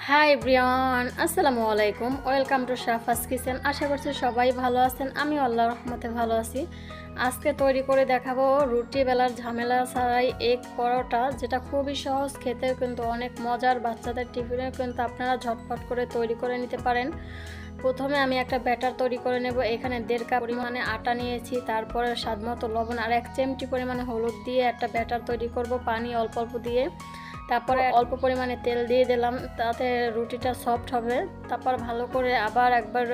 High everyone, আসসালামু আলাইকুম। Welcome to Shafa's kitchen. আশা করছি সবাই ভালো আছেন। আমি আল্লাহর রহমতে ভালো আছি। আজকে তৈরি করে দেখাবো রুটি বেলার ঝামেলা ছাড়াই এগ পরোটা, যেটা খুবই সহজ, খেতেও কিন্তু অনেক মজার। বাচ্চাদের টিফিনেও কিন্তু আপনারা ঝটপট করে তৈরি করে নিতে পারেন। প্রথমে আমি একটা ব্যাটার তৈরি করে নেব। এখানে 1.5 কাপ পরিমাণে আটা নিয়েছি, তারপরে স্বাদমতো লবণ আর 1 চিমটি পরিমাণে হলুদ দিয়ে একটা ব্যাটার তৈরি করব, পানি অল্প অল্প দিয়ে। তারপরে অল্প পরিমাণে তেল দিয়ে দিলাম, তাতে রুটিটা সফট হবে। তারপর ভালো করে আবার একবার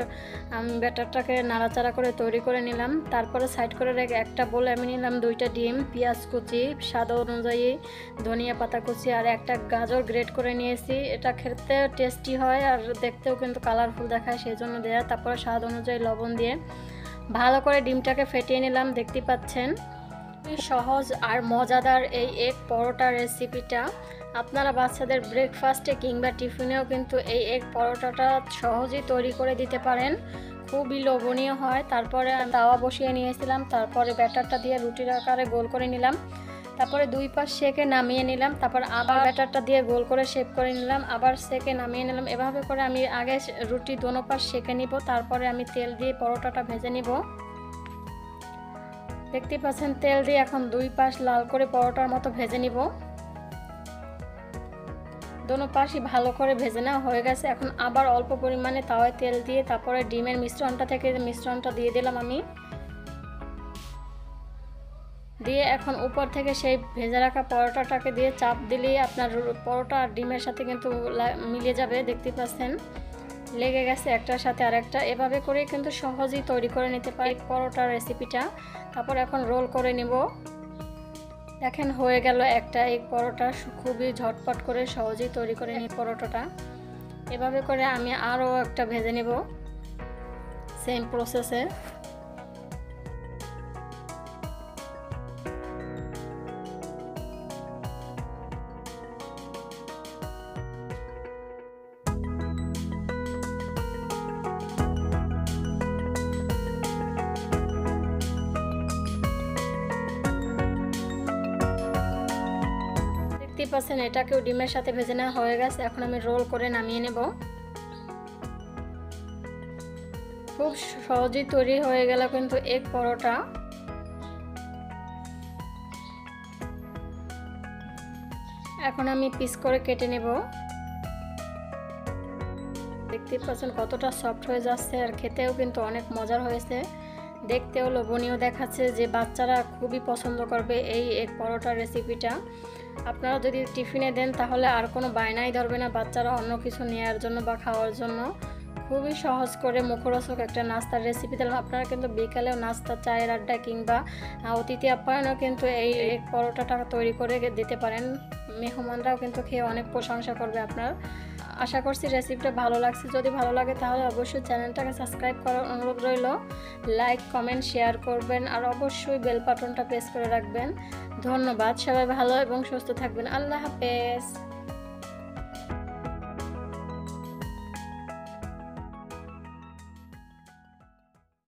ব্যাটারটাকে নাড়াচাড়া করে তৈরি করে নিলাম। তারপরে সাইড করে রেখে একটা বলে আমি নিলাম 2টা ডিম, পেঁয়াজ কুচি, স্বাদ অনুযায়ী ধনিয়া পাতা কুচি আর একটা গাজর গ্রেট করে নিয়েছি। এটা খেতে টেস্টি হয় আর দেখতেও কিন্তু কালারফুল দেখায়, সেই জন্য দেয়া। তারপরে স্বাদ অনুযায়ী লবণ দিয়ে ভালো করে ডিমটাকে ফেটিয়ে নিলাম। দেখতে পাচ্ছেন সহজ আর মজাদার এই এগ পরোটা রেসিপিটা আপনারা বাচ্চাদের ব্রেকফাস্টে কিংবা টিফিনেও কিন্তু এই এগ পরোটাটা সহজেই তৈরি করে দিতে পারেন। খুবই লোভনীয় হয়। তারপরে তাওয়া বসিয়ে নিয়েছিলাম, তারপরে ব্যাটারটা দিয়ে রুটির আকারে গোল করে নিলাম। তারপরে 2 পাশ সেকে নামিয়ে নিলাম। তারপর আবার ব্যাটারটা দিয়ে গোল করে শেপ করে নিলাম, আবার সেকে নামিয়ে নিলাম। এভাবে করে আমি আগে রুটি দোনো পাশ সেকে নিব, তারপরে আমি তেল দিয়ে পরোটাটা ভেজে নিব। দেখতে পাচ্ছেন তেল দিয়ে এখন 2 পাশ লাল করে পরোটার মতো ভেজে নিব। দোনো পাশই ভালো করে ভেজে নেওয়া হয়ে গেছে। এখন আবার অল্প পরিমাণে তাওয়ায় তেল দিয়ে তারপরে ডিমের মিশ্রণটা দিয়ে দিলাম আমি। দিয়ে এখন উপর থেকে সেই ভেজে রাখা পরোটাটাকে দিয়ে চাপ দিলেই আপনার পরোটা আর ডিমের সাথে কিন্তু মিলে যাবে। দেখতে পাচ্ছেন লেগে গেছে একটার সাথে আরেকটা। এভাবে করে কিন্তু সহজেই তৈরি করে নিতে পারি পরোটার রেসিপিটা। তারপর এখন রোল করে নিব। দেখেন হয়ে গেল একটা এগ পরোটা। খুবই ঝটপট করে সহজেই তৈরি করে নিই পরোটাটা। এভাবে করে আমি আরও একটা ভেজে নেব সেম প্রসেসে। দেখতে পাচ্ছেন এটাকেও ডিমের সাথে ভেজে নেওয়া হয়ে গেছে। এখন আমি রোল করে নামিয়ে নেব। খুব সহজেই তৈরি হয়ে গেল কিন্তু এগ পরোটা। এখন আমি পিস করে কেটে নেব। দেখতে পাচ্ছেন কতটা সফট হয়ে যাচ্ছে আর খেতেও কিন্তু অনেক মজার হয়েছে। দেখতেও লোভনীয় দেখাচ্ছে, যে বাচ্চারা খুবই পছন্দ করবে এই এগ পরোটার রেসিপিটা। আপনারা যদি টিফিনে দেন তাহলে আর কোনো বায়নাই ধরবে না বাচ্চারা অন্য কিছু নেওয়ার জন্য বা খাওয়ার জন্য। খুবই সহজ করে মুখরোচক একটা নাস্তার রেসিপি দিলাম। আপনারা কিন্তু বিকালেও নাস্তা, চায়ের আড্ডা কিংবা অতিথি আপ্যায়নেও কিন্তু এই এগ পরোটাটা তৈরি করে দিতে পারেন। মেহমানরাও কিন্তু খেয়ে অনেক প্রশংসা করবে আপনার। আশা করছি রেসিপিটা ভালো লাগছে। যদি ভালো লাগে তাহলে অবশ্যই চ্যানেলটাকে সাবস্ক্রাইব করার অনুরোধ রইল। লাইক, কমেন্ট, শেয়ার করবেন আর অবশ্যই বেল বাটনটা প্রেস করে রাখবেন। ধন্যবাদ। সবাই ভালো এবং সুস্থ থাকবেন। আল্লাহ হাফেজ।